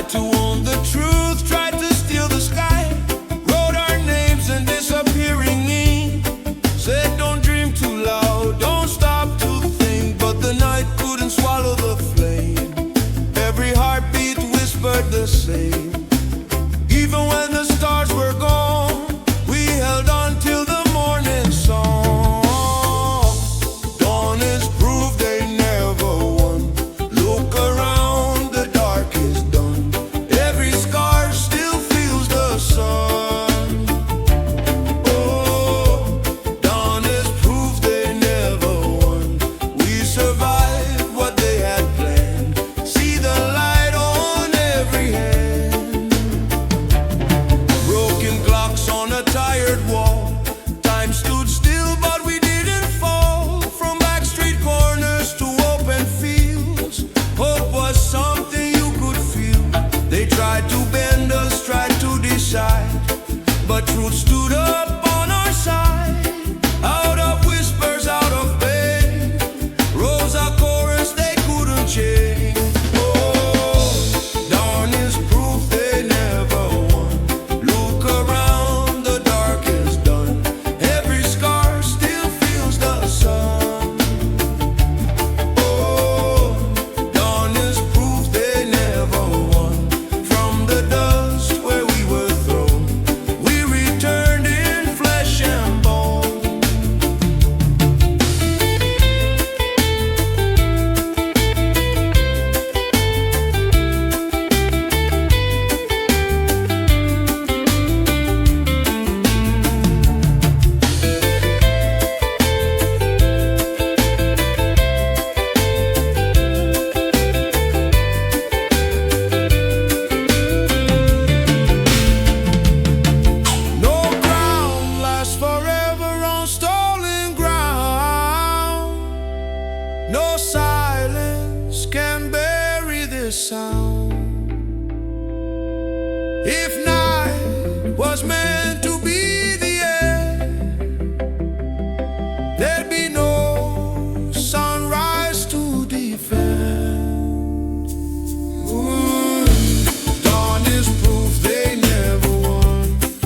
tried to own the truth, tried to steal the sky, wrote our names in disappearing ink. Said don't dream too loud, don't stop to think, but the night couldn't swallow the flame. Every heartbeat whispered the same. Even when the stars were gone, we held on till the morning song. Dawn is proof they never won. Look around, the dark is done. Every scar still feels the sun. Oh, dawn is proof they never won. We survived what they had planned. See the light on every hand. Broken clocks on a tired wall. Time stood still, but we didn't fall. From back street corners to open fields, hope was something you could feel. They tried to bend us, tried to decide, but truth stood up on our side. Out of whispers, out of pain, rose a chorus they couldn't change. Oh, dawn is proof they never won. Look around, the dark is done. Every scar still feels the sun. Oh, dawn is proof they never won. From the dust where we were thrown, we returned in flesh and bone. No ground lasts forever on stolen ground. No silence can bury this sound. If night was meant to be the end, there'd be no sunrise to defend. Ooh, dawn is proof they never won.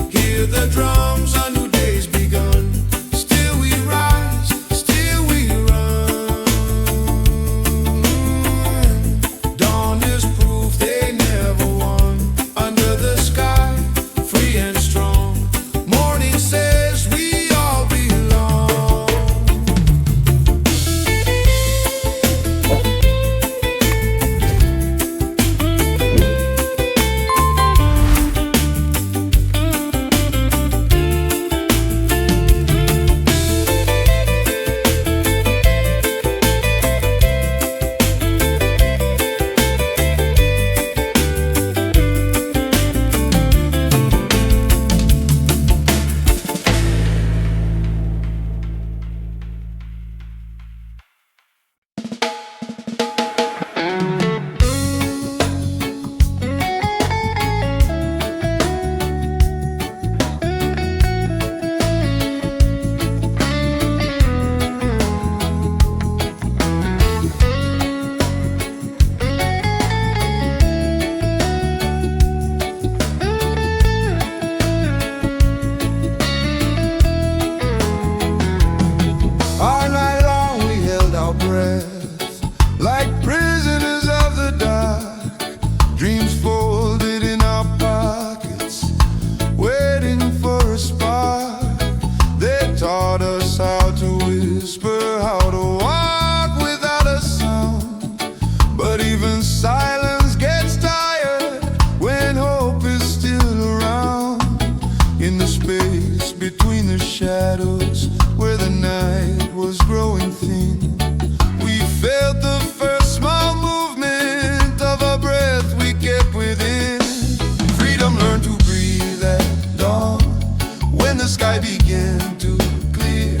Hear the drums, a new day's begun. Still we rise, still we run. Dawn is proof they never won. Under the sky, free and strong. Morning says we all belong. All night long we held our breath, like prisoners of the dark. Dreams folded in our pockets, waiting for a spark. They taught us how to whisper, how to walk without a sound. But even silence gets tired when hope is still around. In the space between the shadows, where the night was growing thin, we felt the first small movement of a breath we kept within. Freedom learned to breathe at dawn, when the sky began to clear,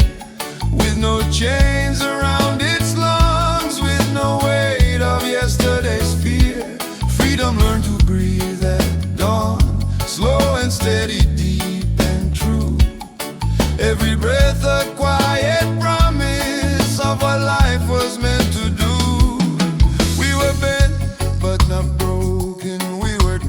with no chains around its lungs, with no weight of yesterday's fear. Freedom learned to breathe at dawn, slow and steady, deep and true. Every breath a quiet promise of what life was meant to do. We were bent but not broken, we were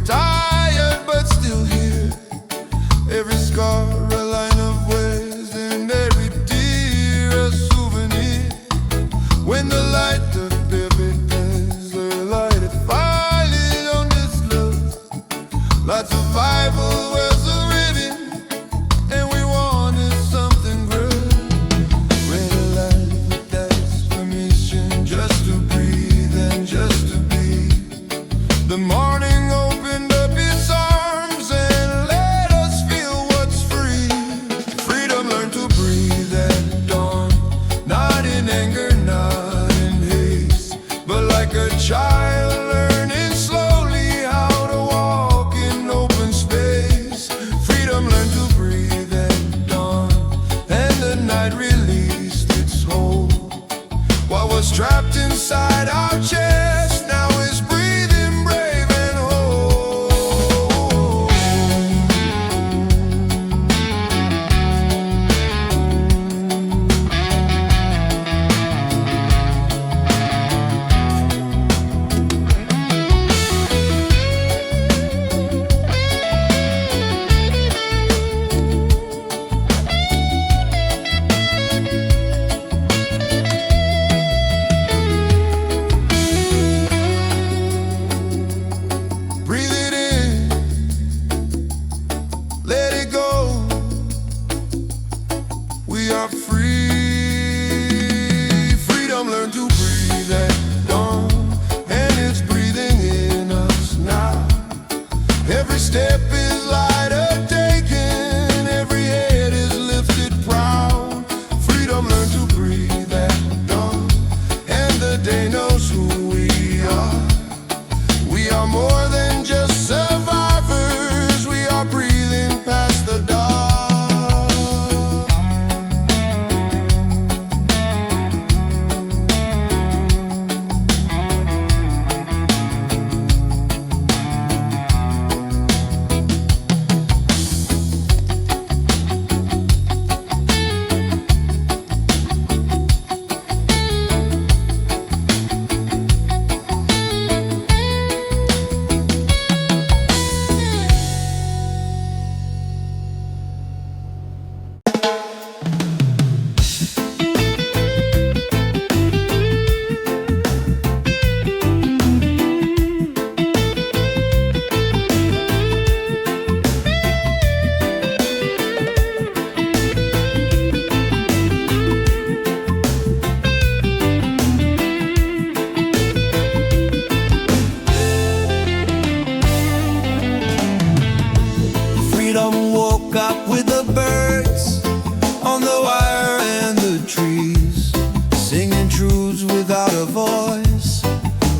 woke up with the birds on the wire and the trees, singing truths without a voice,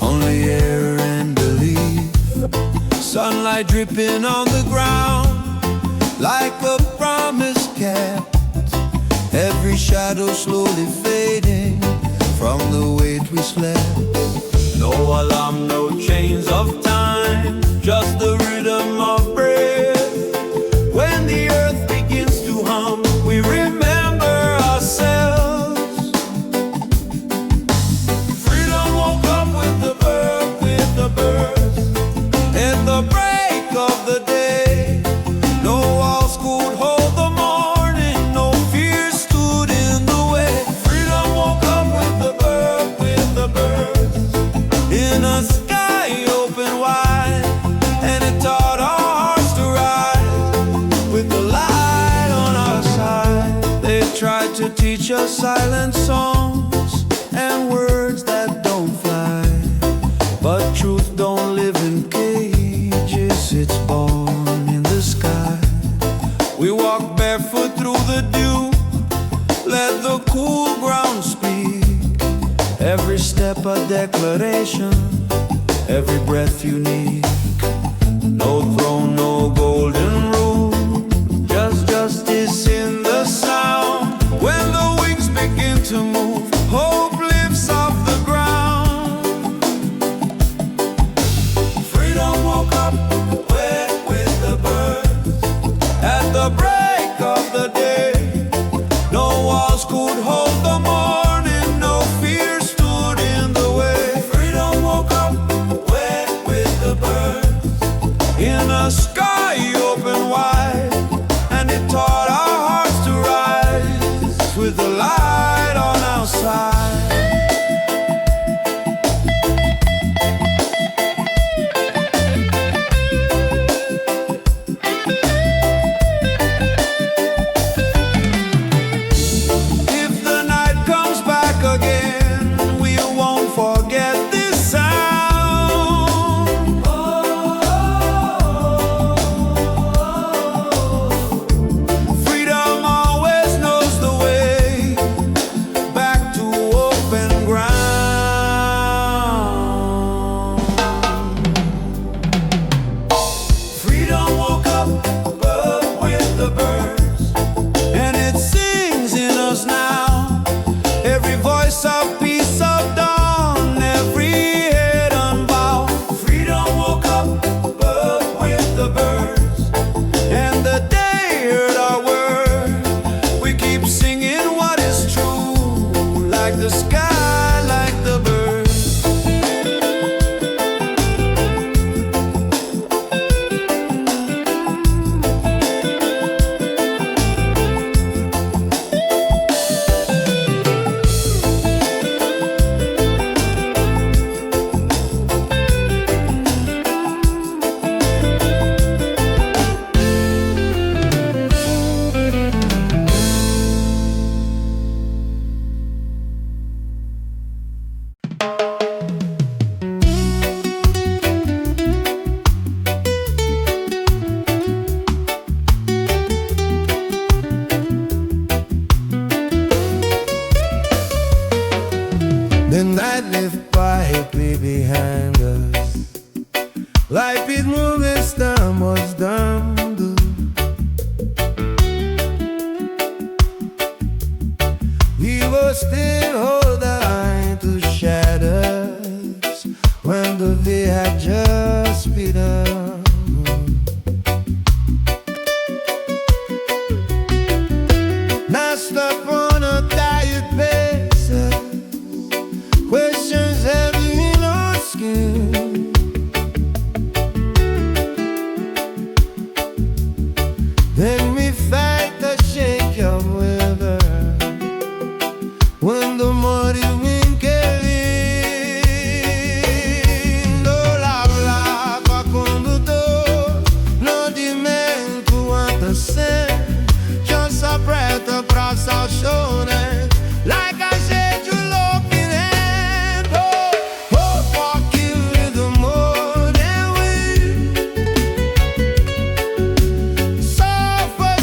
only air and belief. Sunlight dripping on the ground like a promise kept, every shadow slowly fading from the weight we slept. No alarm, no chains of time, just the rhythm of breath. When the earth begins to hum, we remember ourselves. Freedom woke up with the birds, at the break of the day. No walls could hold the morning, no fear stood in the way. Freedom woke up with the birds, in a sky open wide, and it taught our hearts to rise with the light on our side. They tried to teach us silent songs and words that don't fly, but truth don't live in cages, it's born in the sky. We walk barefoot through the dew, let the cool ground speak, every step a declaration, every breath unique. No throne, no golden rule, just justice in the sound. When the wings begin to move, hope lifts off the ground. Freedom woke up with the birds, at the break of the day. No walls could hold the morning, no fear stood in the way. Freedom woke up with the birds, in a sky open wide, and it taught our hearts to rise with the light on our side. If the night comes back again, we won't forget this sound. Freedom always knows the way back to open ground. Freedom woke up with the birds, and it sings in us now, every voice of peace of dawn, every head unbowed. Freedom woke up with the birds, and the day heard our word. We keep singing what is true, like the sky, like the birds. The night left quietly behind us, life it moving storm was done. We will still hold the line to shadows when the day had just begun. Now stop on a diet basis, questions heavy in our skin. Then we fight the shake of weather when the mighty wind came in. No lavra pa condutor, no dimento quanta sen, just a preta pra salcione, like I said you looking at. Oh, walking with the morning wind, soft but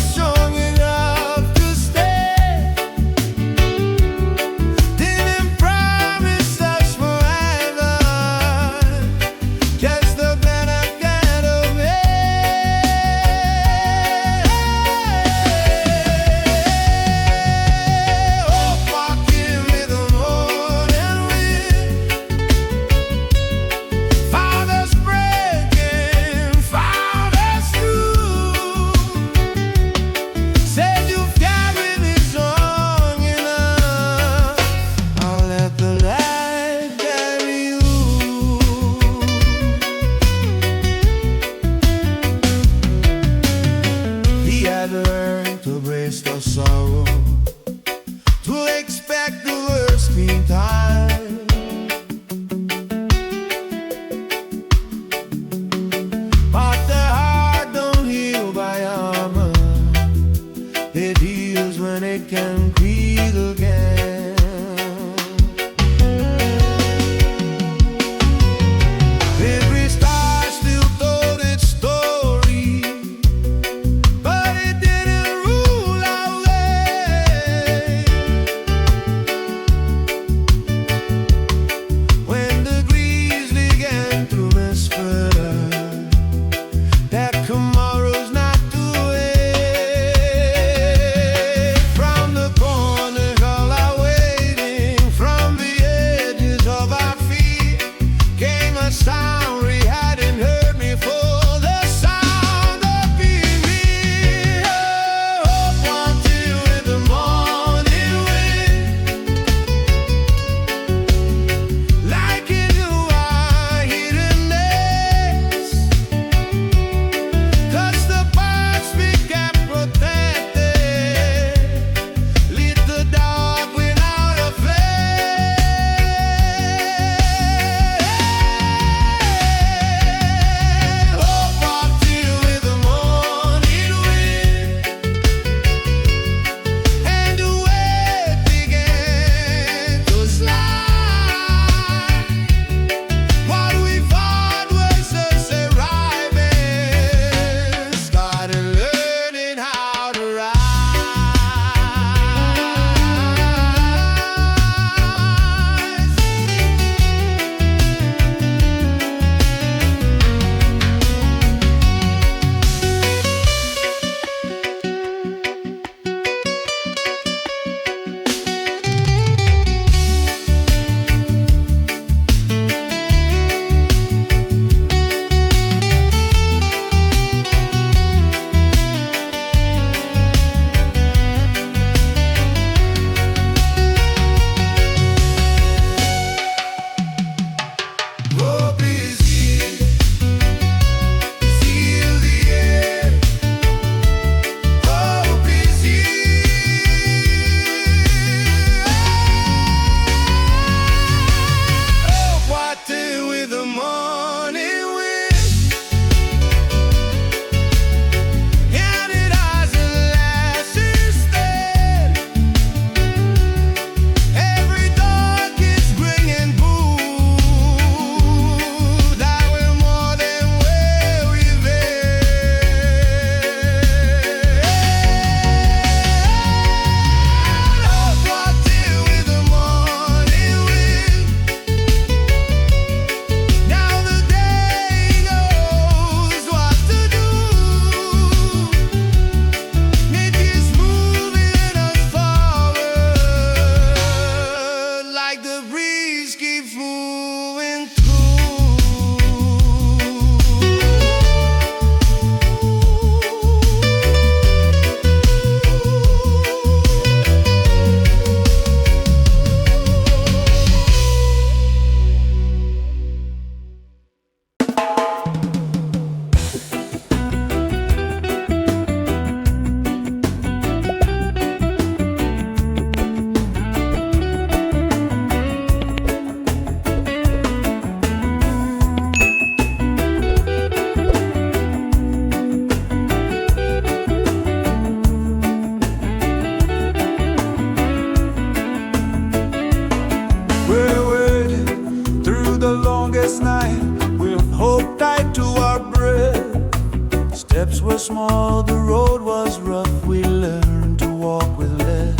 steps were small, the road was rough, we learned to walk with less.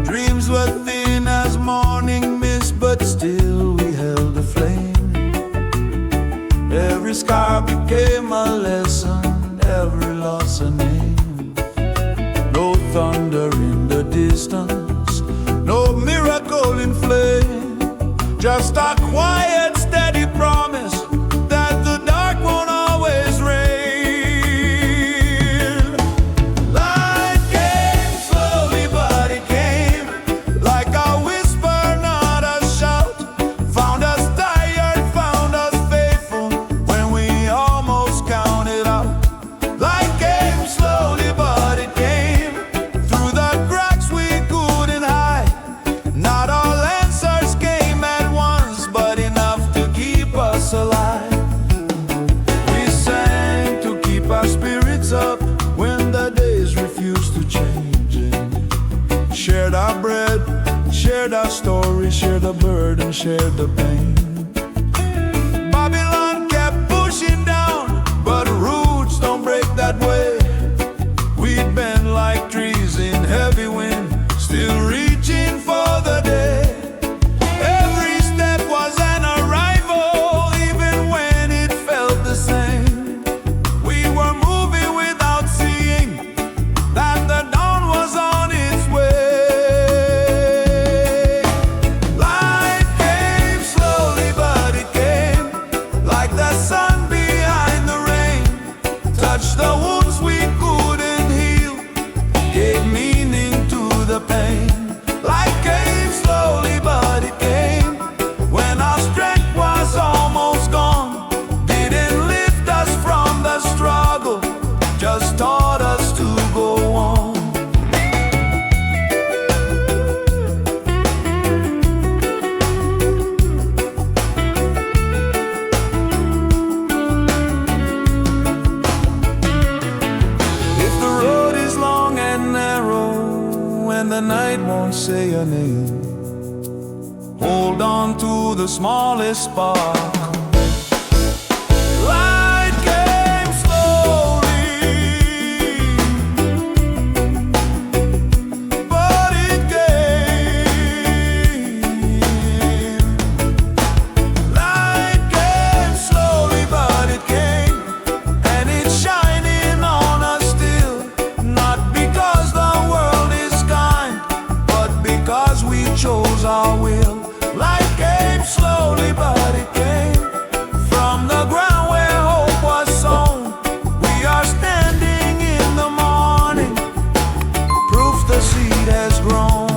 Dreams were thin as morning mist, but still we held a flame. Every scar became a lesson, every loss a name. No thunder in the distance, no miracle in flame, just a quiet, steady promise that the dark won't always reign. Light came slowly, but it came like a whisper, not a shout. Found us tired, found us faithful when we almost counted out. Light came slowly, but it came through the cracks we couldn't hide. Not all answers came at once, but enough to keep us alive. We sang to keep our spirits up when the days refused to change. Shared our bread, shared our story, shared the burden, shared the pain. Babylon kept pushing down, but roots don't break that way. We'd bend like trees in heavy wind, still reaching for the day. Every step was an arrival, even when it felt the same. We were moving without seeing that the dawn was on its way. Light came slowly, but it came like the sun behind the rain. Touched the wounds we couldn't heal, gave meaning to the pain. Light came slowly, but it came when our strength was almost gone. Didn't lift us from the struggle, just taught us to go on. If the road is long and narrow and the night won't say your name, hold on to the smallest spark. Light came slowly, but it came. Light came slowly, but it came, and it's shining on us still. Not because the world is kind, but because we chose our will. Light came slowly, but it came from the ground where hope was sown. We are standing in the morning, proof the seed has grown.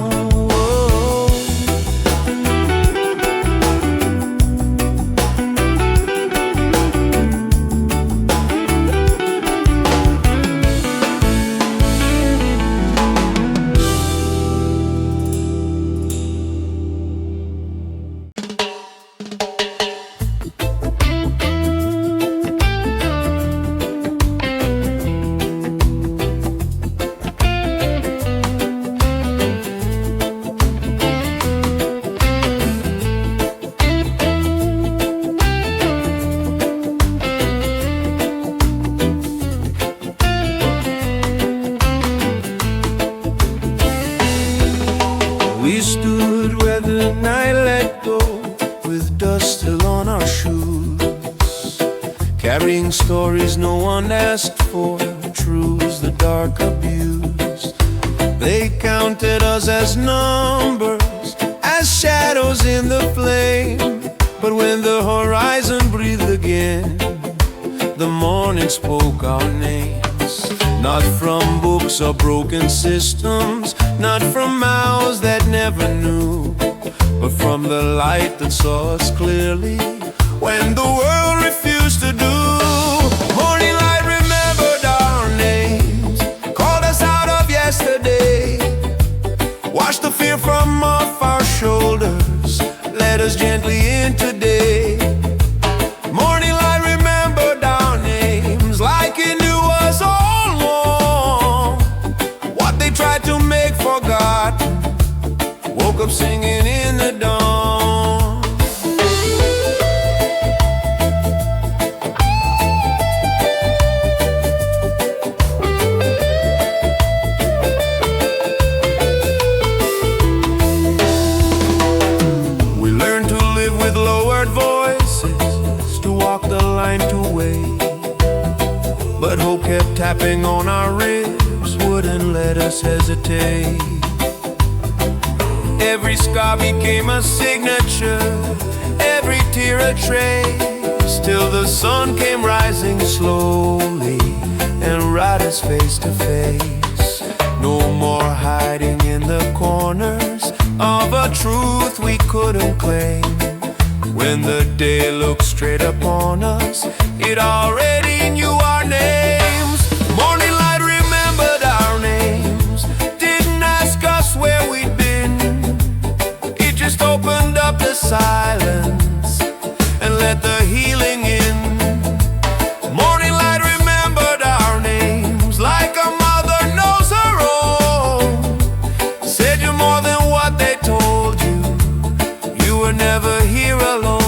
We stood where the night let go, with dust still on our shoes, carrying stories no one asked for, truths the dark abused. They counted us as numbers, as shadows in the flame. But when the horizon breathed again, the morning spoke our names. Not from books or broken systems, not from mouths that never knew, but from the light that saw us clearly when the world refused to do. Morning light remembered our names, called us out of yesterday, washed the fear from off our shoulders, led us gently in today. Morning light remembered our names like it knew us all along. What they tried to make forgotten, woke up singing in the dawn. but hope kept tapping on our ribs, wouldn't let us hesitate. Every scar became a signature, every tear a trace, till the sun came rising slowly and brought us face to face. No more hiding in the corners of a truth we couldn't claim. When the day looked straight upon us, it already knew our names. Morning light remembered our names, didn't ask us where we'd been. It just opened up the silence and let the healing in. Morning light remembered our names like a mother knows her own. Said you're more than what they told you, you were never here alone.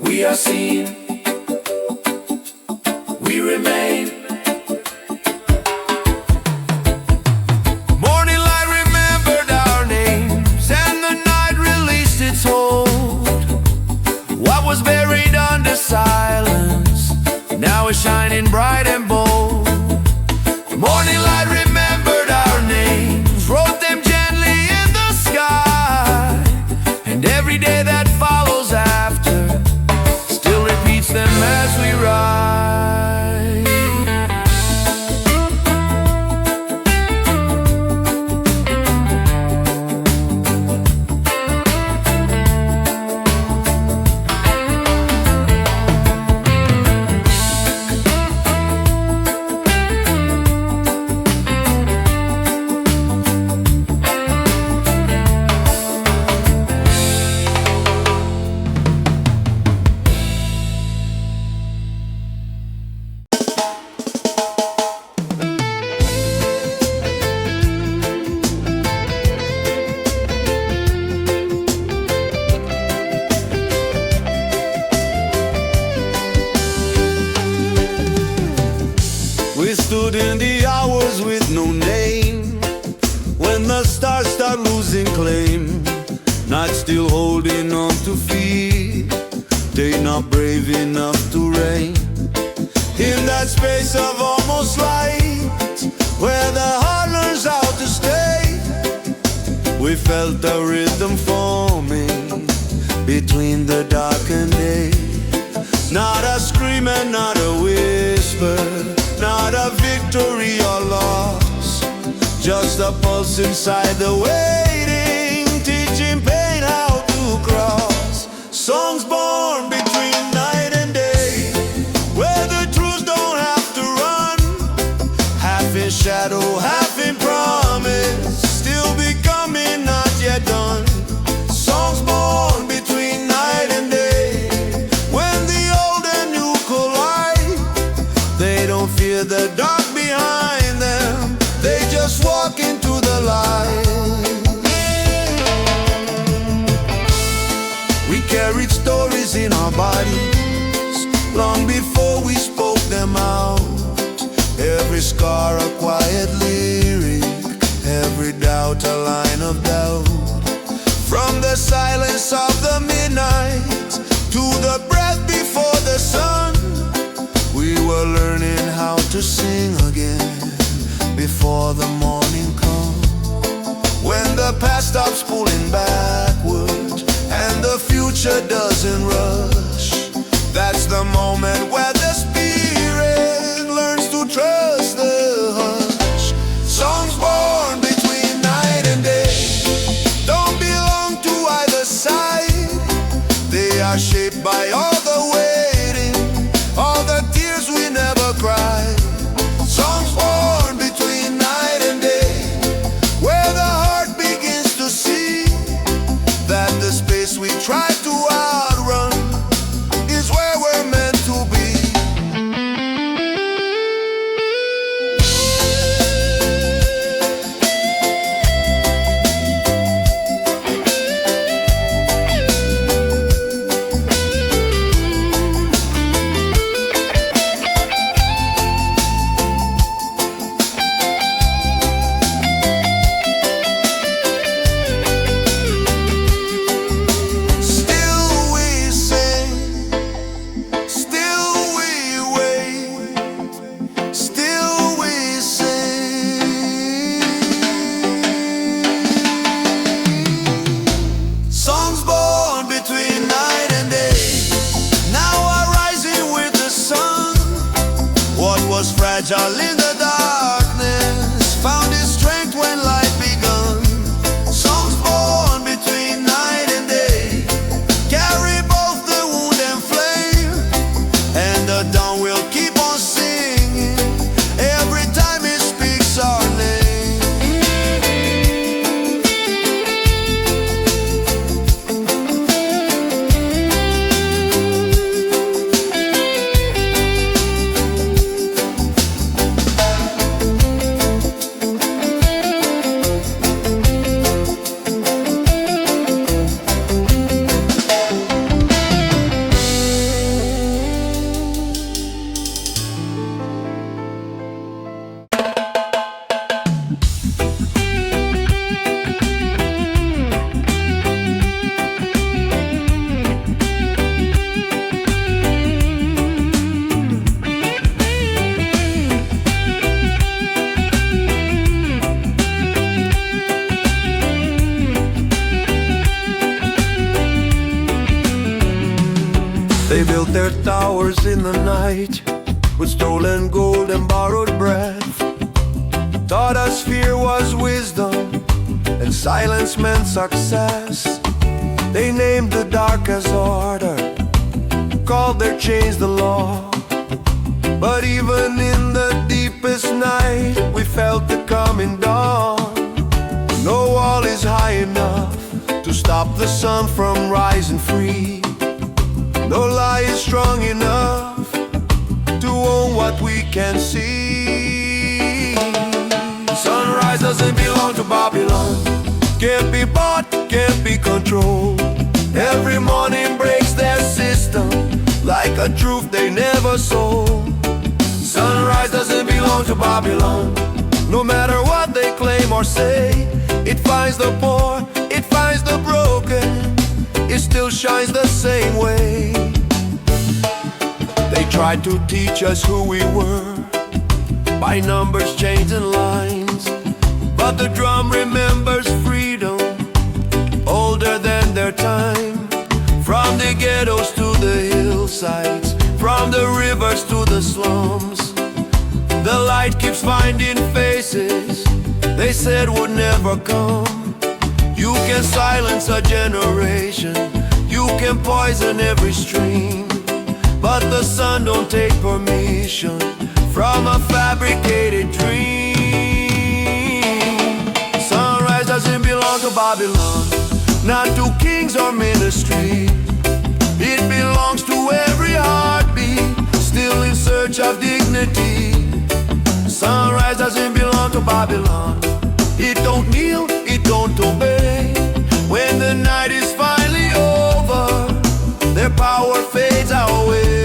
We are seen, we remain. Morning light remembered our names, and the night released its hold. What was buried under silence now is shining bright and bold. Morning light remembered our names, wrote them gently in the sky, and every day that follows after them as we ride. We stood in the hours with no name, when the stars start losing claim. Night still holding on to fear, day not brave enough to reign. In that space of almost light, where the heart learns how to stay, we felt a rhythm forming between the dark and day. Not a scream and not a whisper, not a victory or loss, just a pulse inside the waiting, teaching pain how to cross. Songs born between night and day, where the truths don't have to run, half in shadow, half in promise, still becoming, not yet done. Songs born between night and day, when the old and new collide. They don't fear the dark behind them, they just walk into the light. We carried stories in our bodies long before we spoke them out. Every scar a quiet lyric, every doubt a line of doubt. From the silence of the midnight to the breath before the sun, we were learning how to sing again before the morning comes. When the past stops pulling backward and the future doesn't rush, that's the moment where the spirit learns to trust the hush. Songs born between night and day don't belong to either side. They are shaped by all the waiting, all the tears we never cried. Songs born between night and day, where the heart begins to see that the space we try to outrun is where we're meant to be. fragile in the darkness, found his strength when life begun. Songs born between night and day, carry both the wound and flame, and the dawn will keep on singing every time it speaks our name. They built their towers in the night with stolen gold and borrowed breath. Taught us fear was wisdom and silence meant success. They named the dark as order, called their chains the law. But even in the deepest night, we felt the coming dawn. No wall is high enough to stop the sun from rising free. No lie is strong enough to own what we can see. Sunrise doesn't belong to Babylon, can't be bought, can't be controlled. Every morning breaks their system like a truth they never sold. Sunrise doesn't belong to Babylon, no matter what they claim or say. It finds the poor, it finds the broken, it still shines the same way. They tried to teach us who we were by numbers, chains and lines, but the drum remembers freedom older than their time. From the ghettos to the hillsides, from the rivers to the slums, the light keeps finding faces they said would never come. You can silence a generation, you can poison every stream, but the sun don't take permission from a fabricated dream. Sunrise doesn't belong to Babylon, not to kings or ministry. It belongs to every heartbeat, still in search of dignity. Sunrise doesn't belong to Babylon, it don't kneel, it don't obey. When the night is finally over, their power fades away.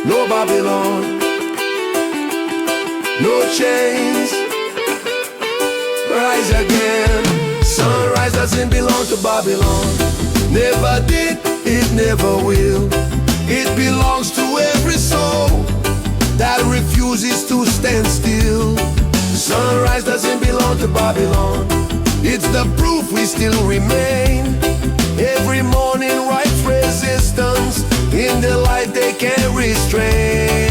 No Babylon, no chains, rise again. Sunrise doesn't belong to Babylon, never did, it never will. It belongs to every soul that refuses to stand still. Sunrise doesn't belong to Babylon, it's the proof we still remain. Every morning writes resistance in the light they can't restrain.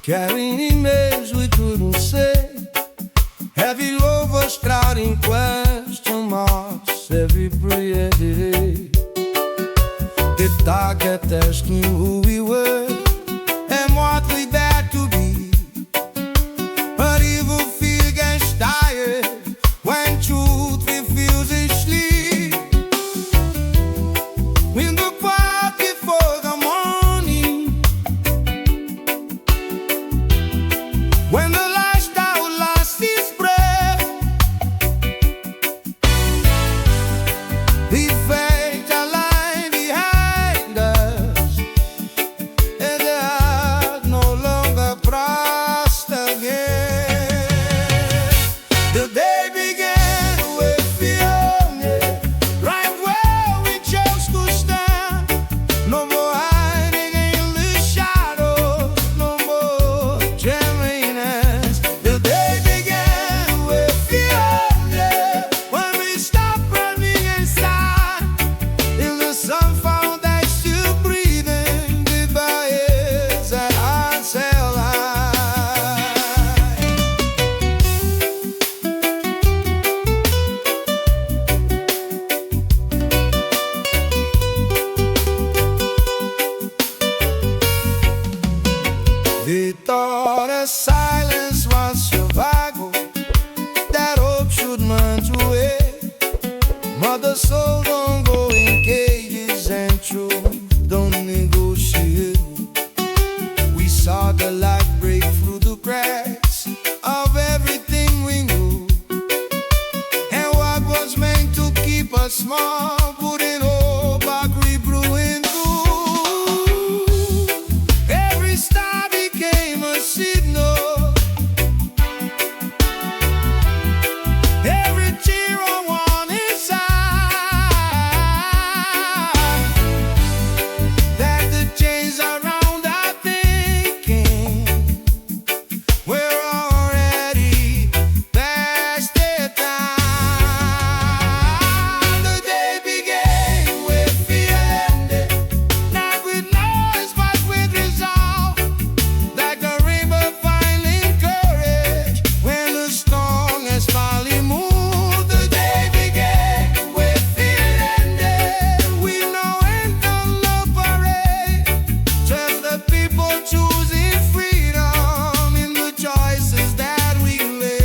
carrying emails we couldn't say, heavy overcrowding question marks every prayer day. The target asking who we were and what we dared to be. But evil fear gets tired when truth refuses sleep. When the quiet before the morning, when the lifestyle lost its breath, the fate are lying behind us, and the heart no longer pressed again. The day began with fear, right where we chose to stand. No more hiding in the shadows, no more trembling hands. The day began with fear, when we stopped running inside, till the sun found us still breathing, with our heads and hearts held high. They thought a silence was survival, that hope should mount away. Mother soul don't go in cages and truth don't negotiate. We saw the light break through the cracks of everything we knew, and what was meant to keep us small wouldn't hold back, we brewing through. Every star became a signal, every tear on one inside, that the chains around our thinking we're already past their time. The day began with fear, not with noise but with resolve, like a river finding courage when the storm has finally moved. The day began with fear, we know it on the parade, just the people choosing freedom in the choices that we made.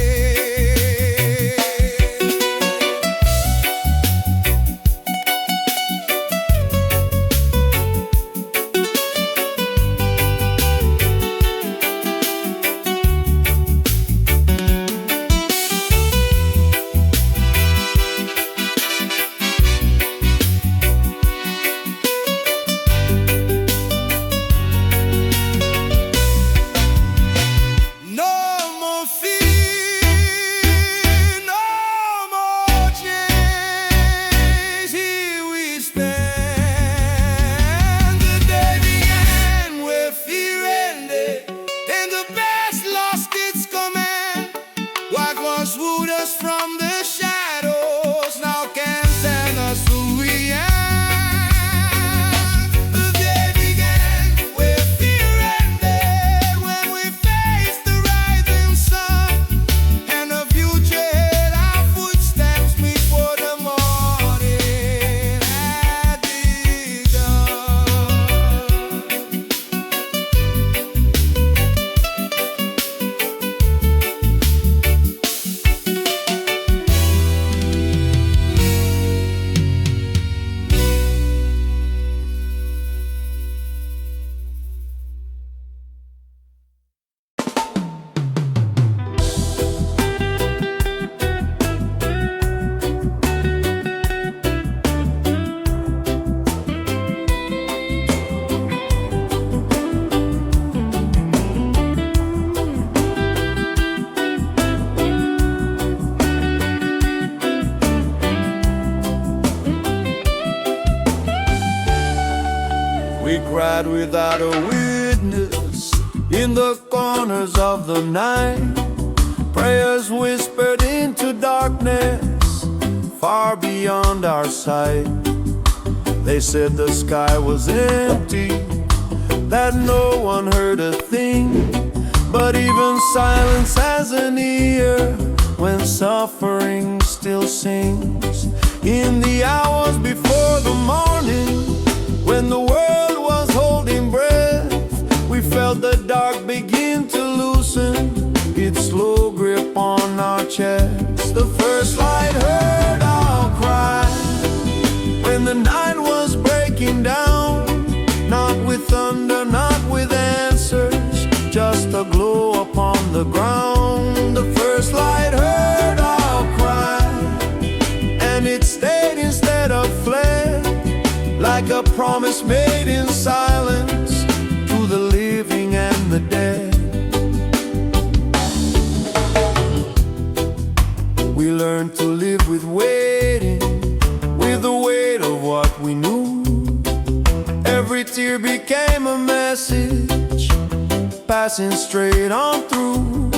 No more fear, no more chains, here we stand. The day began with fear ended, and the past lost its command. What once wooed us from the shadows now can stand us who we are. The day began with fear ended, when we faced the rising sun, and the future held our footsteps before the morning had begun. We cried without a witness in the corners of the night. Prayers whispered into darkness far beyond our sight. They said the sky was empty, that no one heard a thing, But even silence has an ear when suffering still sings. In the hours before the morning, when the world was holding breath, we felt the dark begin to loosen its slow grip on our chests. The first light heard our cry when the night was breaking down, not with thunder, not with answers, just a glow upon the ground. The first light heard our cry, and it stayed instead of fled, like a promise made in silence to the living and the dead. We learned to live with waiting, with the weight of what we knew. Every tear became a message, passing straight on through.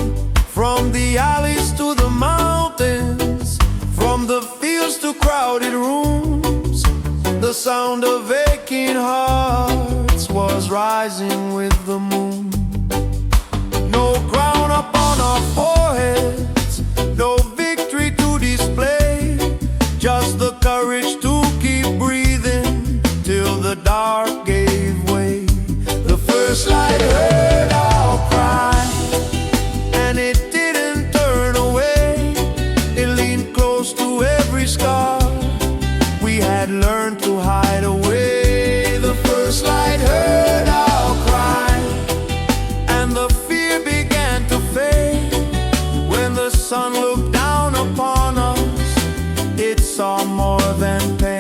From the alleys to the mountains, from the fields to crowded rooms, the sound of aching hearts was rising with the moon. No crown upon our foreheads, no victory to display, just the courage to keep breathing till the dark gave way. The first light heard our cry, and it didn't turn away. It leaned close to every scar we had learned to hide away. The first light heard our cry, and the fear began to fade. When the sun looked down upon us, it saw more than pain.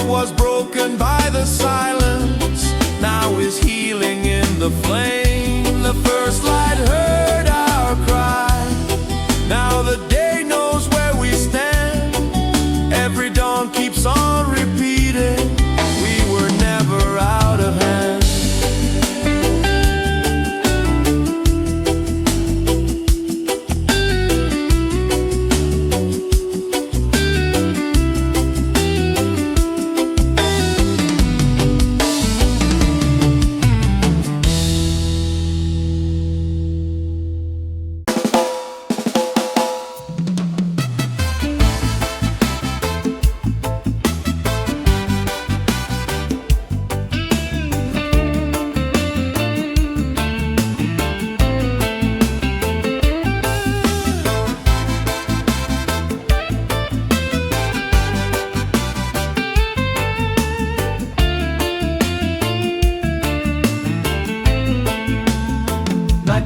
Was broken by the silence, now is healing in the flame. The first light heard our cry, now the day knows where we stand. Every dawn keeps on repeating, we were never out of hand.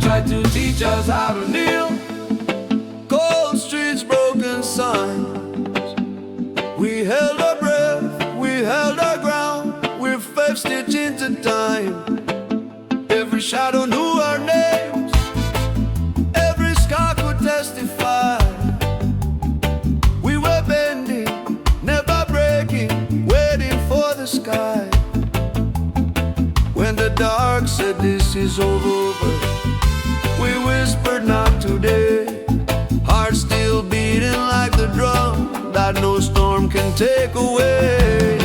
Tried to teach us how to kneel, cold streets, broken signs. We held our breath, we held our ground, we're 5 stitched into time. Every shadow knew our names, every scar could testify. We were bending, never breaking, waiting for the sky. When the dark said this is all over, we whispered not today, hearts still beating like the drum that no storm can take away.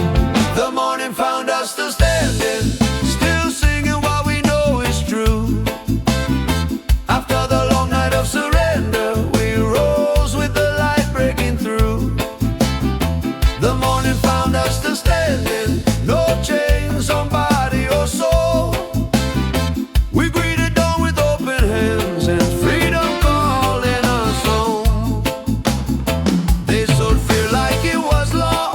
The morning found us still standing, still singing what we know is true. After the long night of surrender, we rose with the light breaking through. The morning found us still standing, no chains on body or soul. We greeted dawn with open hands and freedom calling us home. They sowed fear like it was law,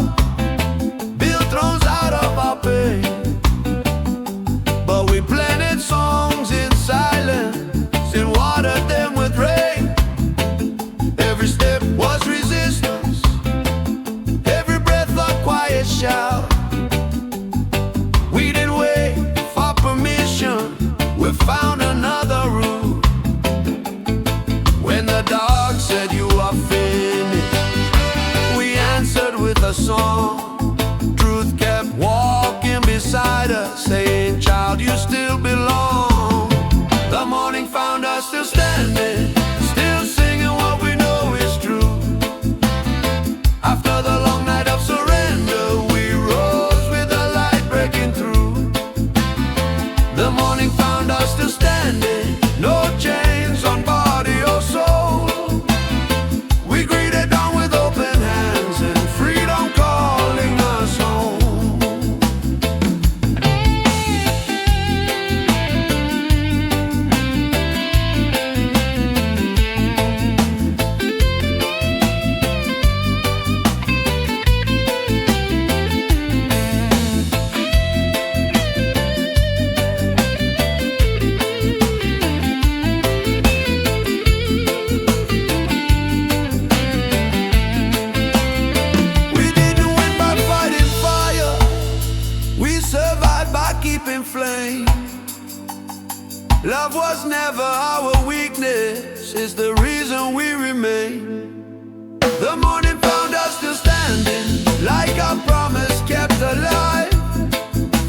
is the reason we remain. The morning found us still standing, like our promise kept alive.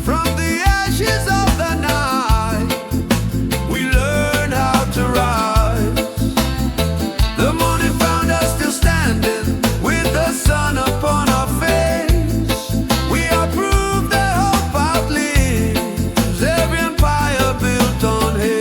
From the ashes of the night, we learn how to rise. The morning found us still standing, with the sun upon our face. We are proof that hope outlives every empire built on hate.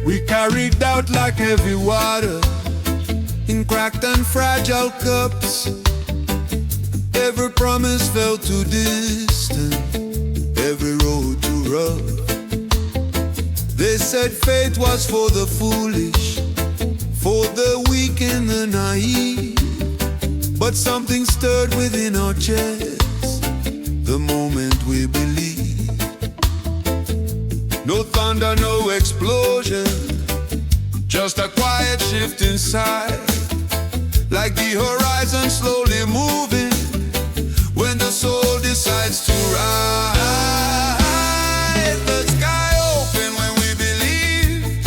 We carried out like heavy water in cracked and fragile cups. Every promise felt too distant, every road too rough. They said fate was for the foolish, for the weak and the naive. But something stirred within our chests the moment we believed. No thunder, no explosion, just a quiet shift inside, like the horizon slowly moving when the soul decides to rise. The sky open when we believe,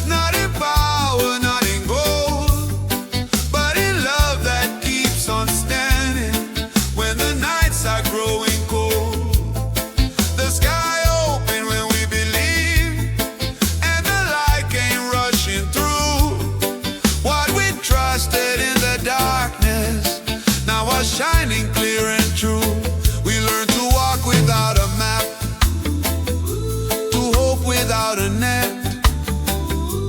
not in power, not in gold, but in love that keeps on standing when the nights are growing cold. The sky open when we believe, and the light came rushing through. What we trusted in the darkness now was shining clear and true. We learned to walk without a map, to hope without a net,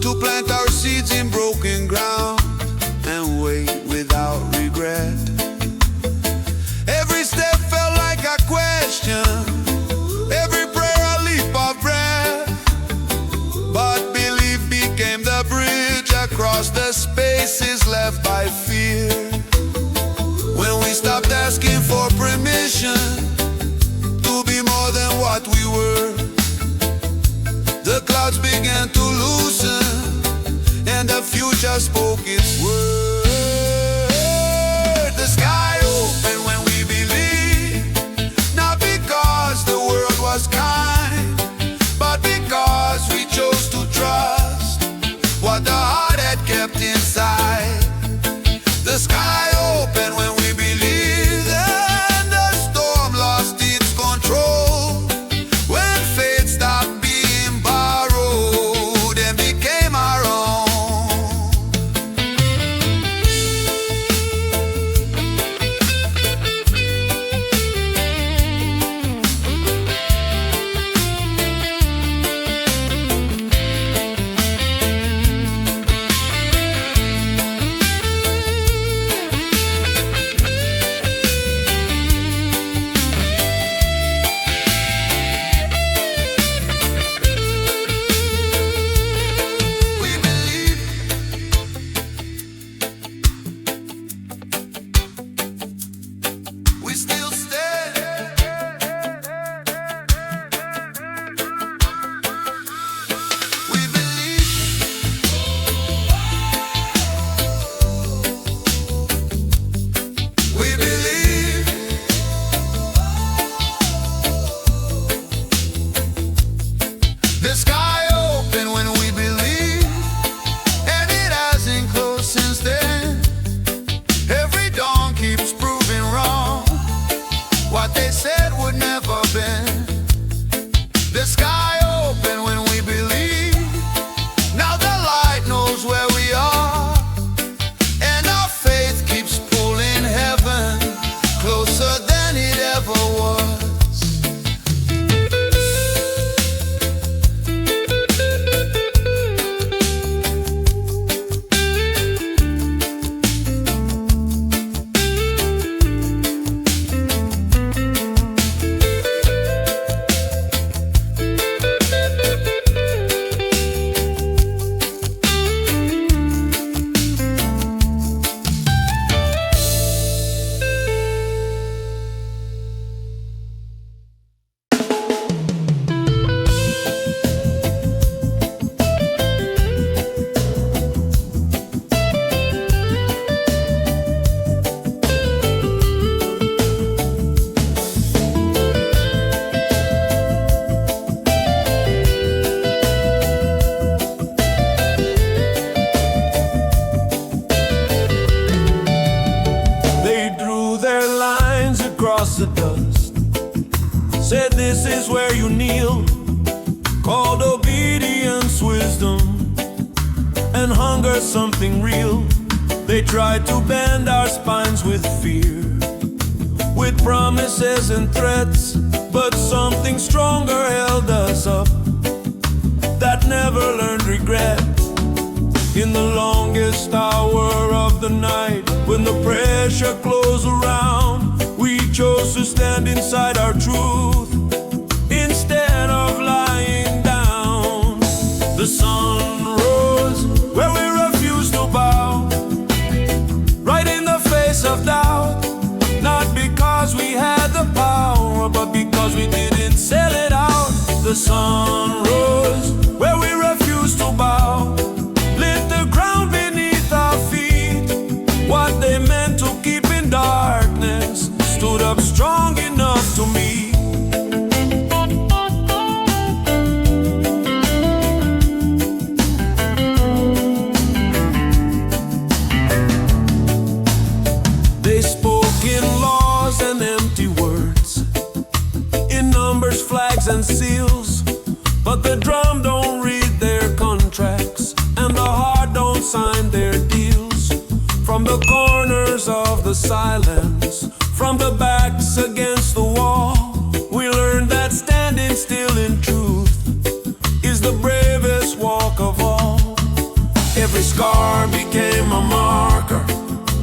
to plant our seeds in broken ground and wait without regret. Every step felt like a question, every prayer a leap of breath, but belief became the bridge across the spaces left by fear. When we stopped asking for permission to be more than what we were, the clouds began to loosen and the future spoke its word. The sky opened when we believed, not because the world was kind, but because we chose to trust what the heart had kept inside. The sky opened when we believed, and the storm lost its control, when faith stopped being borrowed and became our own. We believe, we still stand. We believe, we believe. The sky opened when we believed, and it hasn't closed since then. Every dawn keeps proving wrong, the dust. Said this is where you kneel, called obedience wisdom, and hunger something real. They tried to bend our spines with fear, with promises and threats, but something stronger held us up, that never learned regret. In the longest hour of the night, when the pressure closed around, we chose to stand inside our truth instead of lying down. The sun rose where we refused to bow, right in the face of doubt, not because we had the power, but because we didn't sell it out. The sun rose where we refused to bow, lit the ground beneath our feet. What they meant to keep in darkness stood up strong enough to meet. They spoke in laws and empty words, in numbers, flags and seals, but the drum don't read their contracts, and the heart don't sign their deals. From the corners of the silence, from the backs against the wall, we learned that standing still in truth is the bravest walk of all. Every scar became a marker,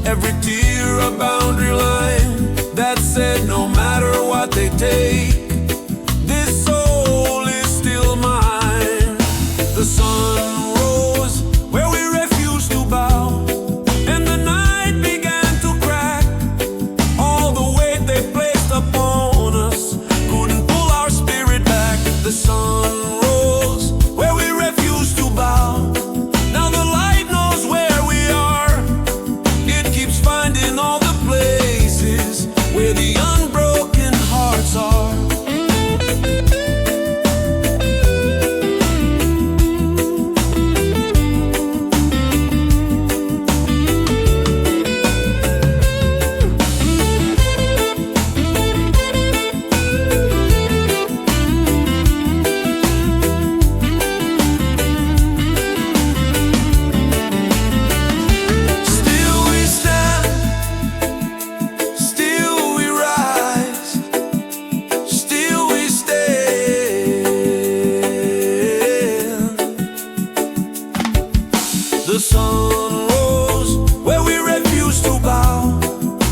every tear a boundary line that said no matter what they take, this soul is still mine. The sun rose where we refused to bow, and the night began to crack. All the weight they placed upon us couldn't pull our spirit back. The sun rose where we refused to bow. Now the light knows where we are. It keeps finding all the places where the unbroken hearts are. Still we stand, still we rise, still we stand. The sun rose where we refused to bow,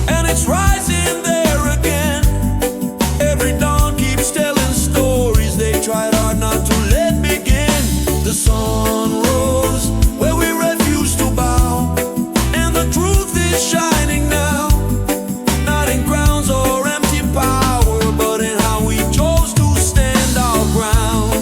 and it's rising there again. Every dawn keeps telling stories they tried hard not to let begin. The sun rose where we refused to bow, and the truth is shining now, not in crowns or empty power, but in how we chose to stand our ground.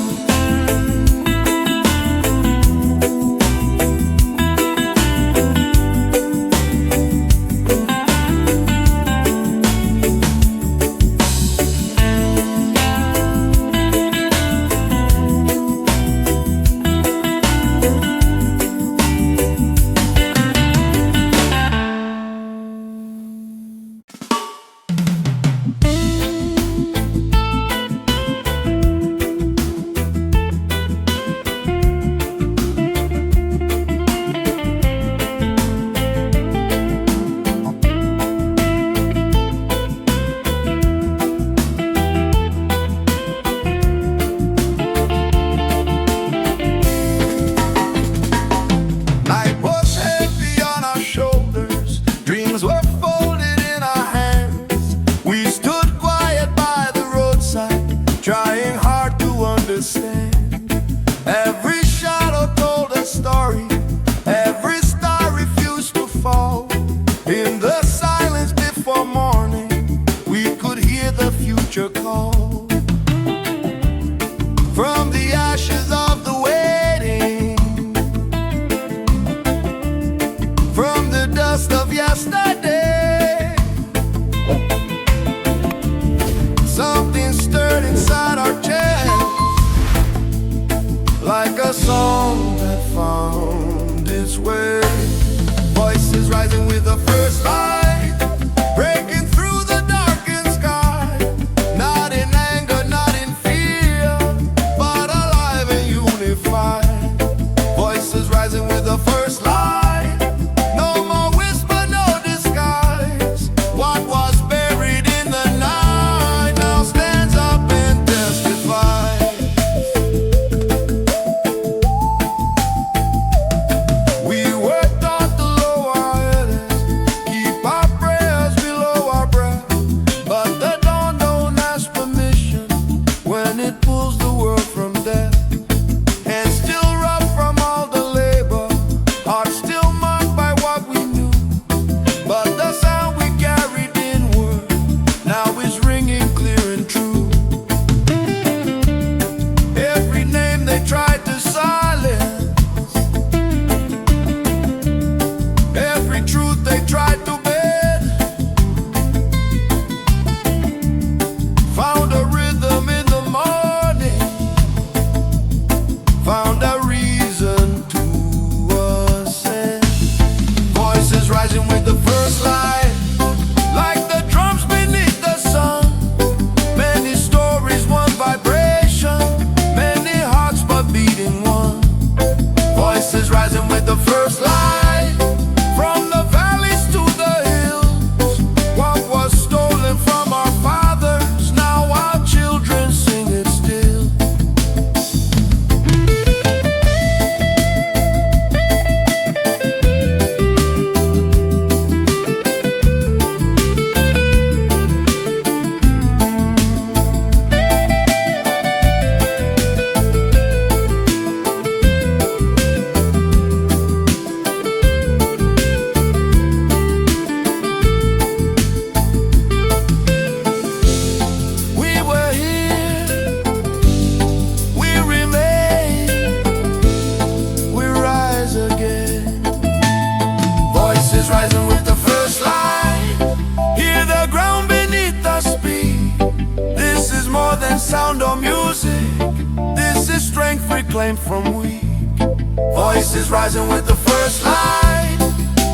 Night was heavy on our shoulders, dreams were folded in our hands. We stood quiet by the roadside, trying hard to understand. Every shadow told a story, every star refused to fall. In the silence before morning, we could hear the future call. From the ashes of the wedding, from the dust of yesterday, something stirred inside our chest, like a song that found its way. Voices rising with the first light, breaking through the darkened sky. sound of music. This is strength reclaimed from weak. Voices rising with the first light.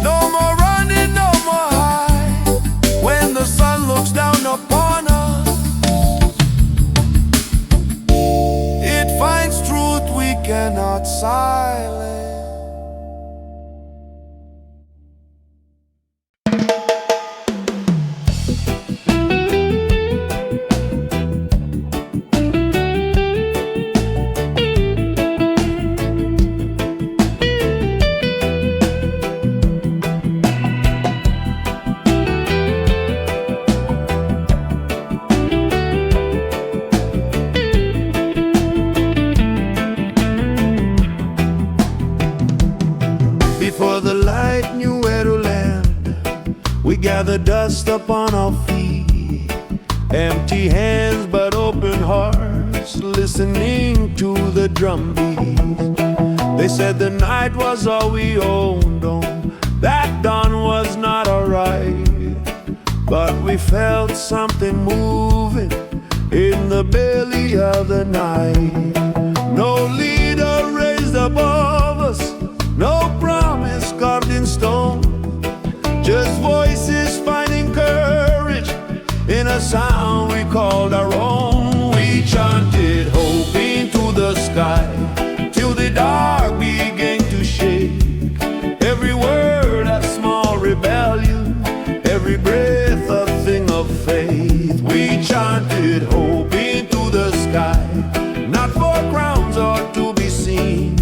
No more running, no more hide. When the sun looks down upon us, it finds truth we cannot silence. Before the light knew where to land, we gathered dust upon our feet. Empty hands but open hearts, listening to the drum beat. They said the night was all we owned, that dawn was not alright. But we felt something moving in the belly of the night. No leader raised above us, no promise carved in stone, just voices finding courage in a sound we called our own. We chanted hope into the sky till the dark began to shake. Every word a small rebellion, every breath a thing of faith. We chanted hope into the sky, not for crowns or to be seen,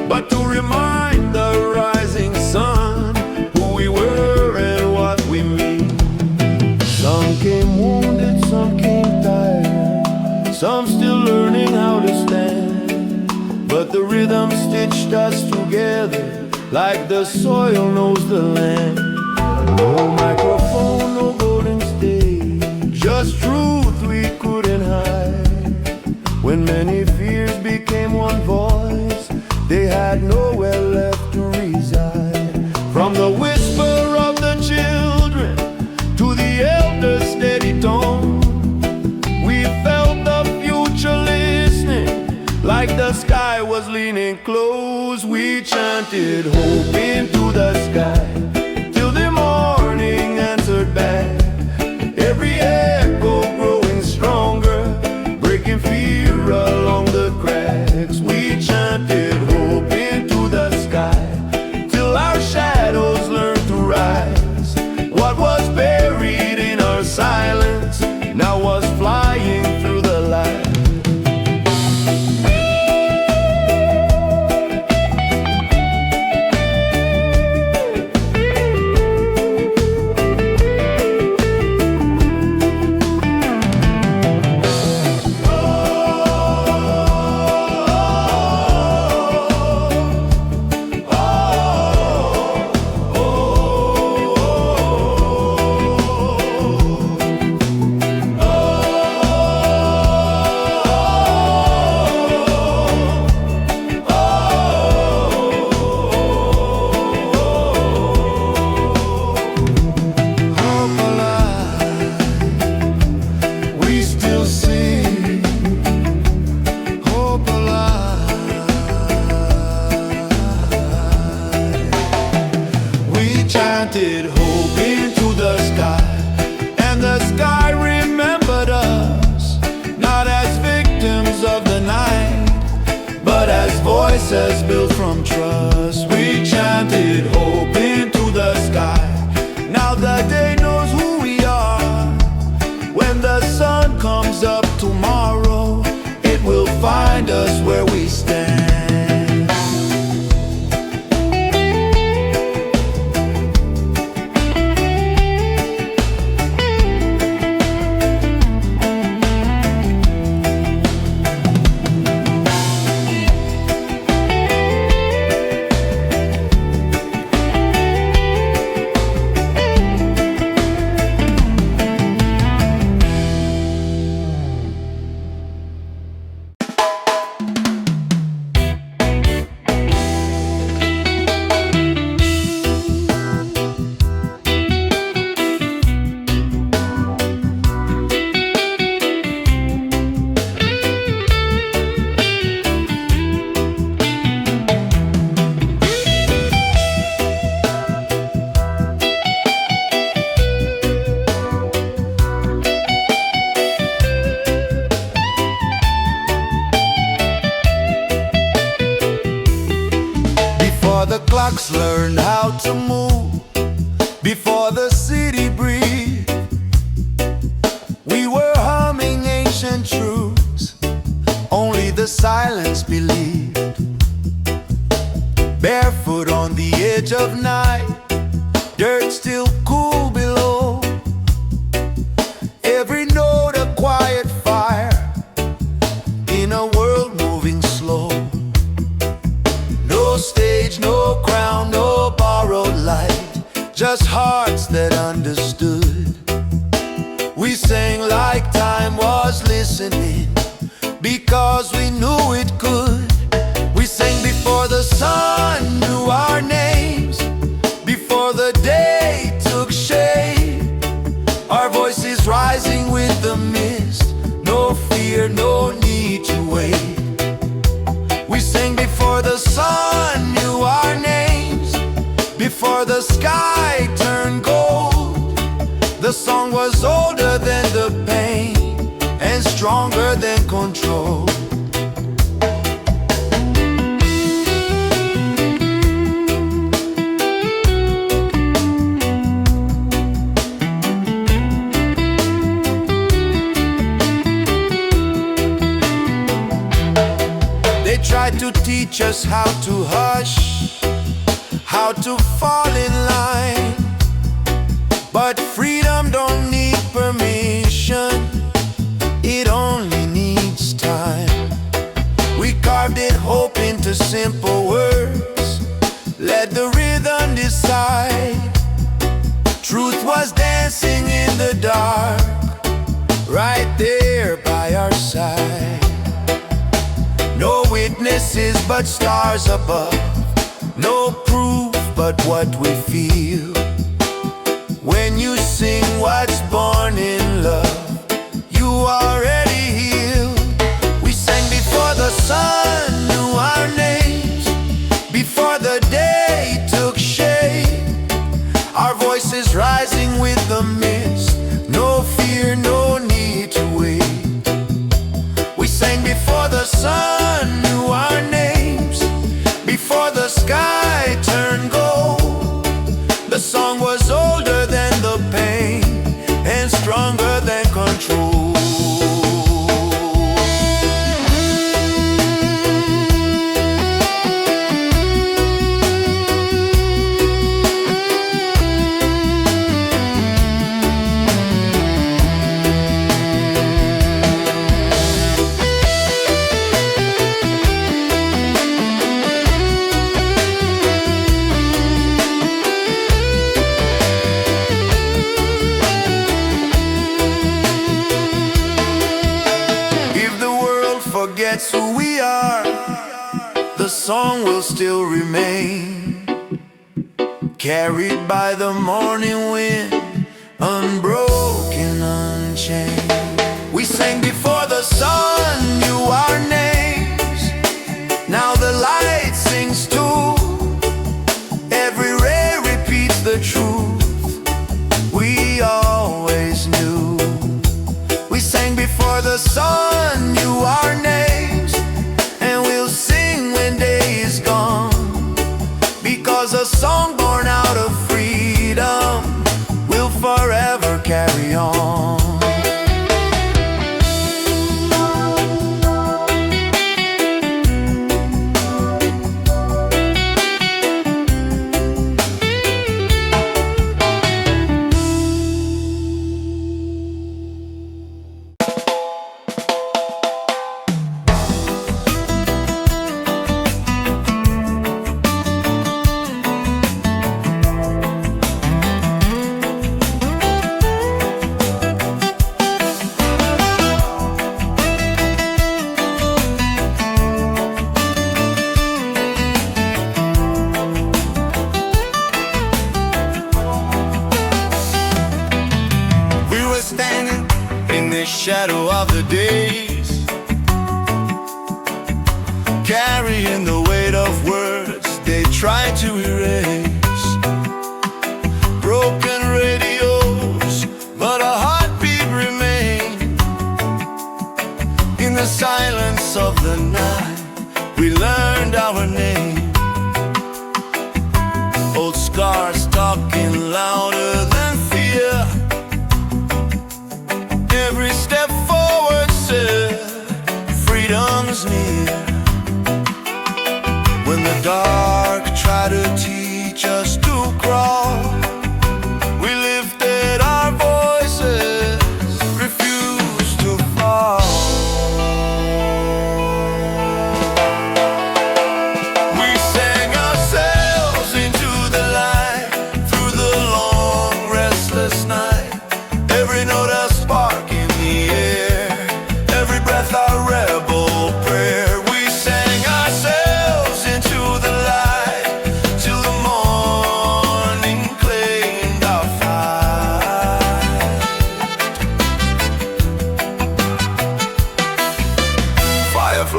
but to remind the rising sun who we were and what we mean. Some came wounded, some came tired, some still learning how to stand. But the rhythm stitched us together like the soil knows the land. No microphone, no golden stage, just truth we couldn't hide. When many fears became one voice, they had nowhere left to reside. From the whisper of the children to the elders' steady tone, we felt the future listening, like the sky was leaning close. We chanted hope into the sky till the morning answered back. Every echo growing stronger, breaking fear along the cracks. We chanted hope into the sky till our shadows learned to rise. What was buried in our silence now was flying through the light. Chanted hope into the sky, and the sky remembered us, not as victims of the night, but as voices built from trust. We chanted hope into the sky. Now the day knows who we are. When the sun comes up tomorrow, it will find us where we stand. clocks learned how to move before the city breathed. We were humming ancient truths, only the silence believed. Barefoot on the edge of night, dirt still cool below. Every note a quiet fire in a world moving slow. No stage, no crown, no borrowed light, just hearts that understood. We sang like time was listening, because we knew it could. We sang before the sun knew our names, before the day took shape. Our voices rising with the mist, no fear, no need to wait. We sang before the sun knew our names, before the sky turned gold. The song was older than the pain and stronger than control. They tried to teach us how to hush, how to fall in line, but freedom don't need permission, it only needs time. We carved in hope into simple words, let the rhythm decide. Truth was dancing in the dark, right there by our side. No witnesses but stars above, no proof but what we feel. When you sing what's born in love, you already healed. We sang before the sun knew our names, before the day took shape. Our voices rising with the mist, no fear, no need to wait. We sang before the sun knew our names, before the sky turned gold. The song was older than the pain and stronger than control. Forgets who we are, the song will still remain, carried by the morning wind, unbroken, unchained. We sang before the sun knew our names, now the light sings too. Every ray repeats the truth we always knew. We sang before the sun knew our names, and we'll sing when day is gone, because a song born out of freedom will forever carry on. Shadow of the days, carrying the weight of words they try to erase. Broken radios, but a heartbeat remains. In the silence of the night, we learned our name.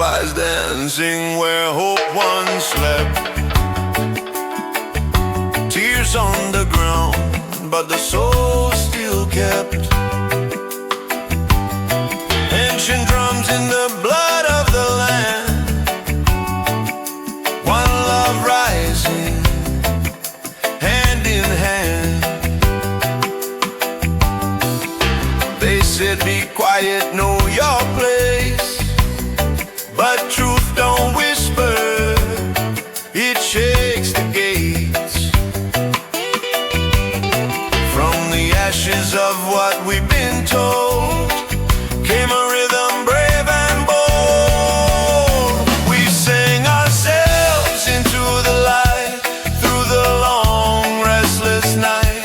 fireflies dancing where hope once slept. Tears on the ground, but the soul still kept. Ancient drums in the blood of the land, one love rising, hand in hand. They said be quiet, know your place, but truth don't whisper, it shakes the gates. From the ashes of what we've been told came a rhythm brave and bold. We sang ourselves into the light through the long restless night.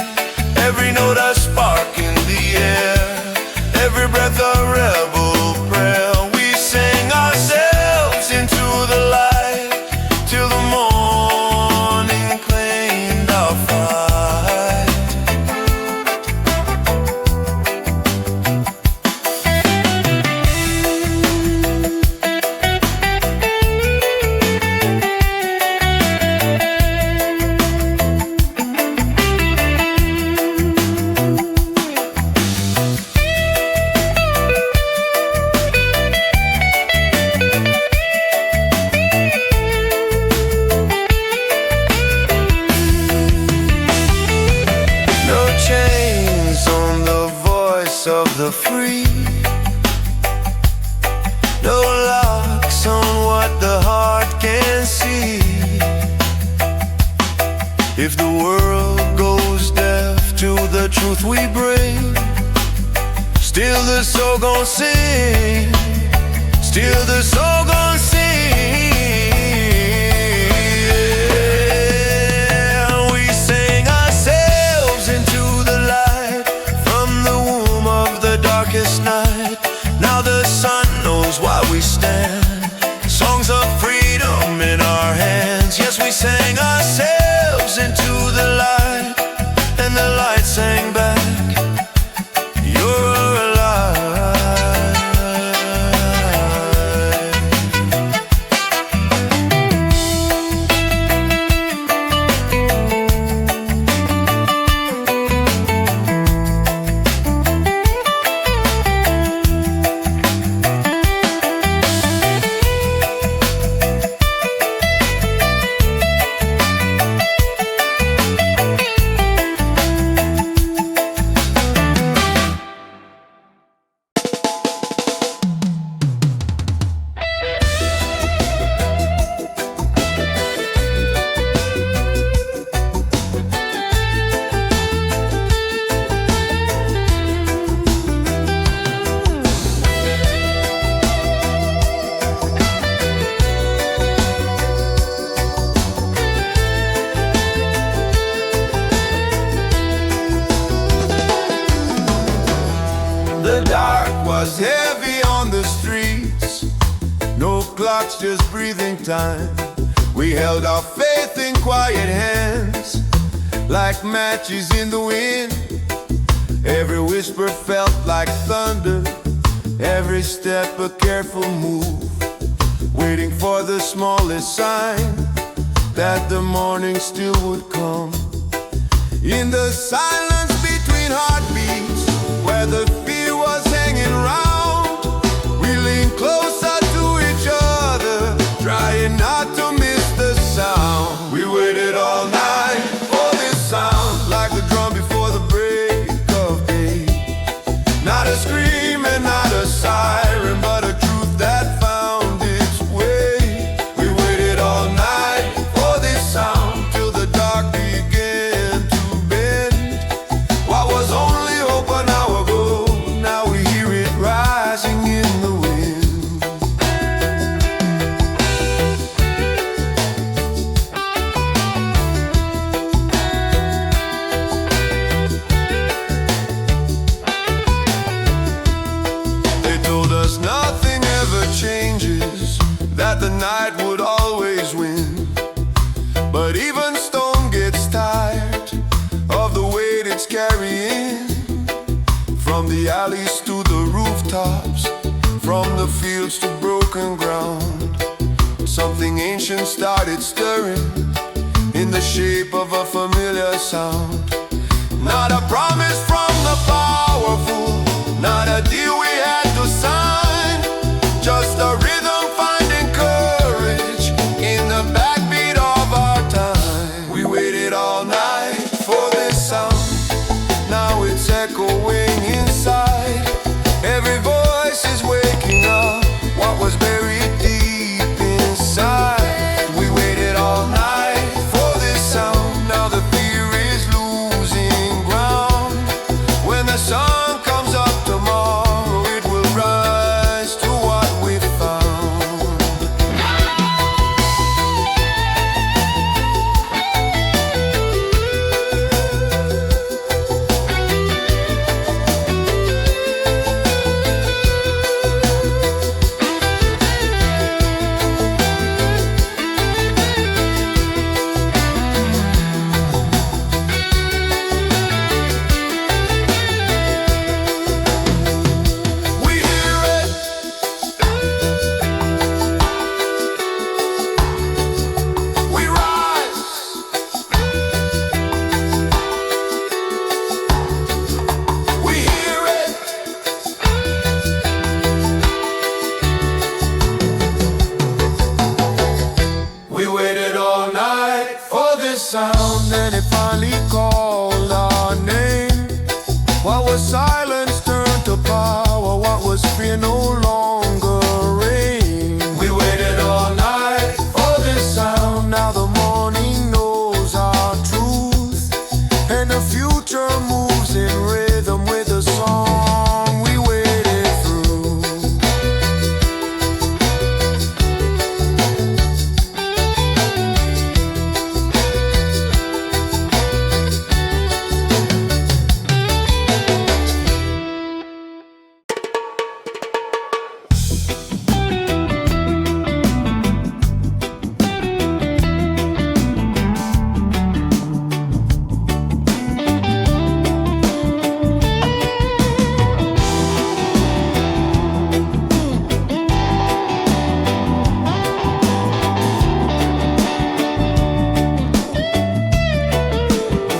Every note a spark in the air, every breath a rebel prayer. We sang ourselves into the light till the morning claimed our fight. No chains on the voice of the free, no locks on what the heart can see. If the world goes deaf to the truth we bring, still the soul gon' sing, still the soul gon' sing. Yeah, we sang ourselves into the light from the womb of the darkest night. Now the sun knows why we stand, songs of freedom in our hands. Yes, we sang ourselves into the light, and the light sang back, you're alive. The dark was heavy on the streets, no clocks, just breathing time. We held our faith in quiet hands, like matches in the wind. Every whisper felt like thunder, every step a careful move, waiting for the smallest sign that the morning still would come. In the silence between heartbeats, where the fear was hanging round, we leaned closer to each other, trying not to miss the sound. We waited all night for this sound, like the drum before the break of day. Not a scream and not a siren, but a truth that found its way. We waited all night for this sound till the dark began to bend. What was only hope an hour ago, now we hear it rising in the wind. They told us nothing ever changes, that the night would always win. But even stone gets tired of the weight it's carrying. From the alleys to the rooftops, from the fields to broken ground. Something ancient started stirring in the shape of a familiar sound. Not a promise from the powerful, not a deal we had to sign, just a rhythm finding courage in the backbeat of our time. We waited all night for this sound, now it's echoing inside. Every voice is waking up what was buried deep inside. We waited all night for this sound, now the fear is losing ground. When the sun comes up tomorrow, it will rise to what we found. We hear it, we rise. We hear it, we waited all night for this sound, and it finally called our name. What was silence turned to power, what was fear no longer reigned. We waited all night for this sound, now the morning knows our truth, and the future moves in rhythm with the song we waited through.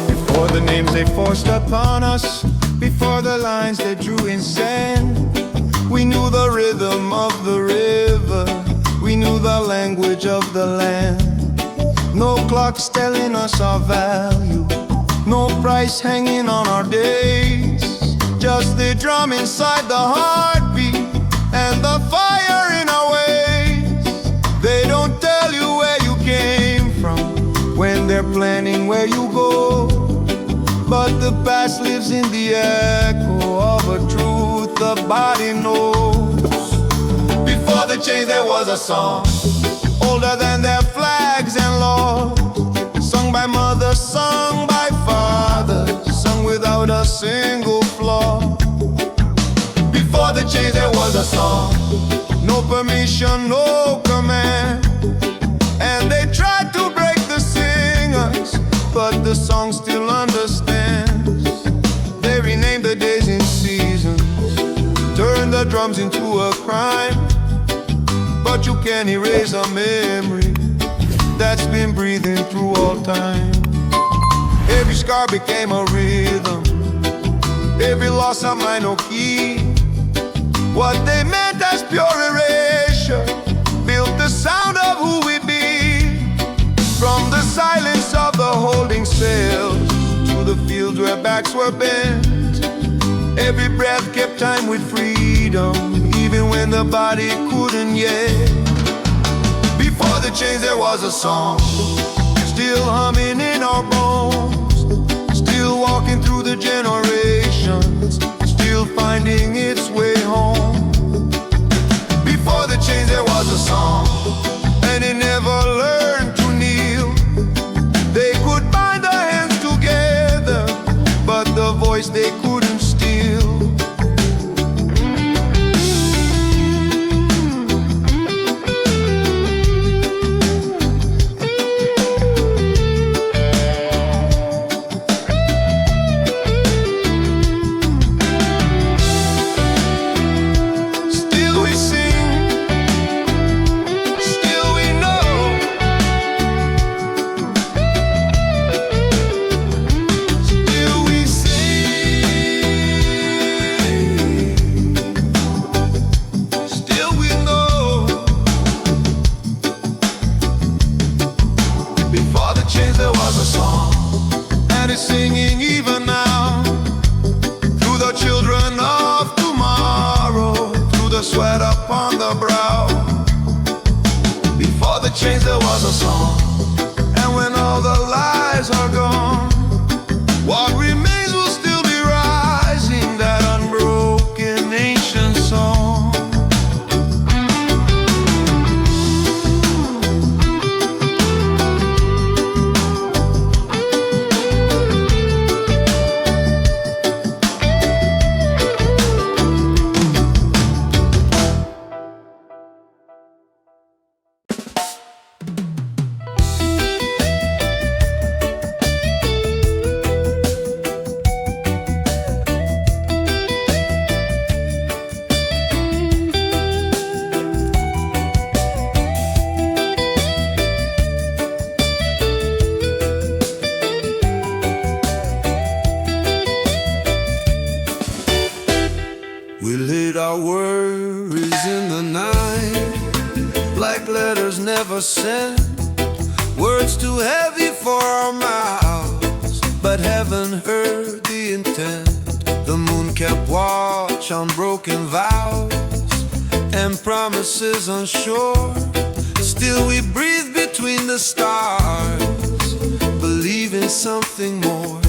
Before the names they forced upon us, before the lines they drew in sand, we knew the rhythm of the river, we knew the language of the land. No clocks telling us our value, no price hanging on our days, just the drum inside the heartbeat and the fire in our ways. They don't tell you where you came from when they're planning where you go, but the past lives in the echo of a truth the body knows. Before the change there was a song, older than their flags and laws, sung by mothers, sung by fathers, sung without a single flaw. Before the change there was a song, no permission, no command, and they tried to break the singers, but the song still understands. They renamed the days in seasons, turned the drums into a crime, but you can't erase a memory that's been breathing through all time. Every scar became a rhythm, every loss a minor key. What they meant as pure erasure built the sound of who we be. From the silence of the holding cells to the fields where backs were bent, every breath kept time with freedom, even when the body couldn't yet. Before the change there was a song, still humming in our bones, still walking through the generations, still finding its way home. Before the change there was a song, and it never learned to kneel. They could bind their hands together, but the voice they couldn't steal. a song. And when all the lies are gone, what remains will still be rising, that unbroken ancient song. We lit our worries in the night, like letters never sent, words too heavy for our mouths, but heaven heard the intent. The moon kept watch on broken vows and promises unsure. Still we breathe between the stars, believing something more.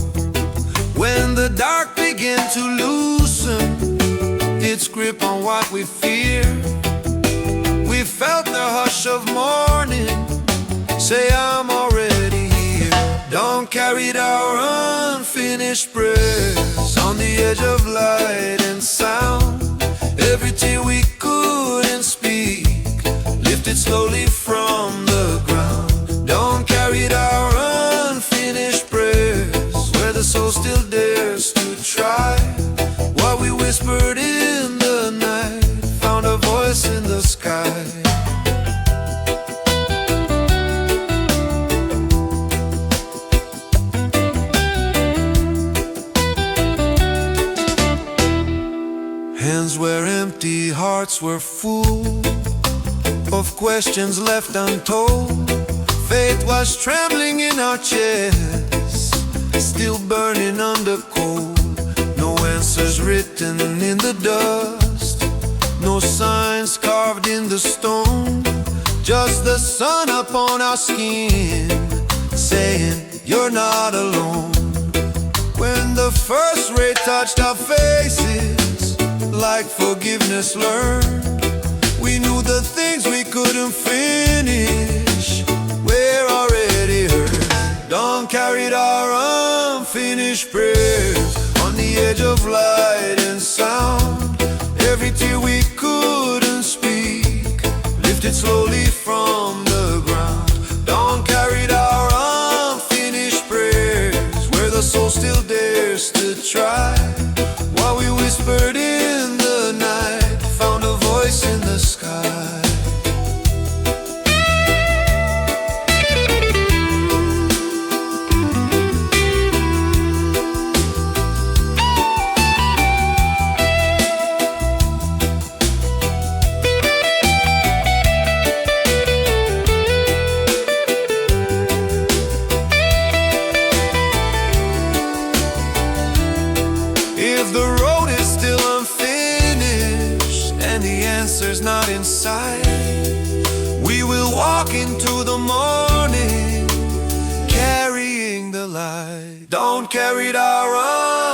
When the dark began to loosen its grip on what we fear, we felt the hush of morning say, I'm already here. Dawn carried our unfinished prayers on the edge of light and sound. Every tear we couldn't speak lifted slowly from the ground. Dawn carried our unfinished prayers where the soul still dares to try. What we whispered in the night found a voice in the sky. Hands were empty, hearts were full of questions left untold. Faith was trembling in our chests, still burning under cold. No answers written in the dust, no signs carved in the stone, just the sun upon our skin saying, you're not alone. When the first ray touched our faces, like forgiveness learned, we knew the things we couldn't finish were already heard. Dawn carried our unfinished prayers on the edge of light and sound. Every tear we couldn't speak lifted slowly from the ground. Dawn carried our unfinished prayers where the soul still dares to try. While we whispered in the night found a voice in the sky. If the road is still unfinished and the answer's not in sight, we will walk into the morning carrying the light. Dawn carried our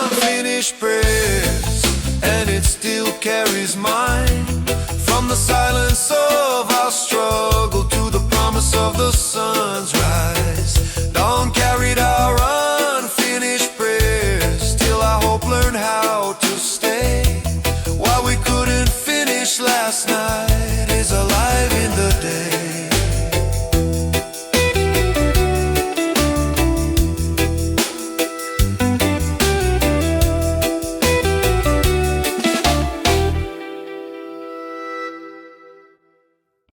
unfinished prayers and it still carries mine. From the silence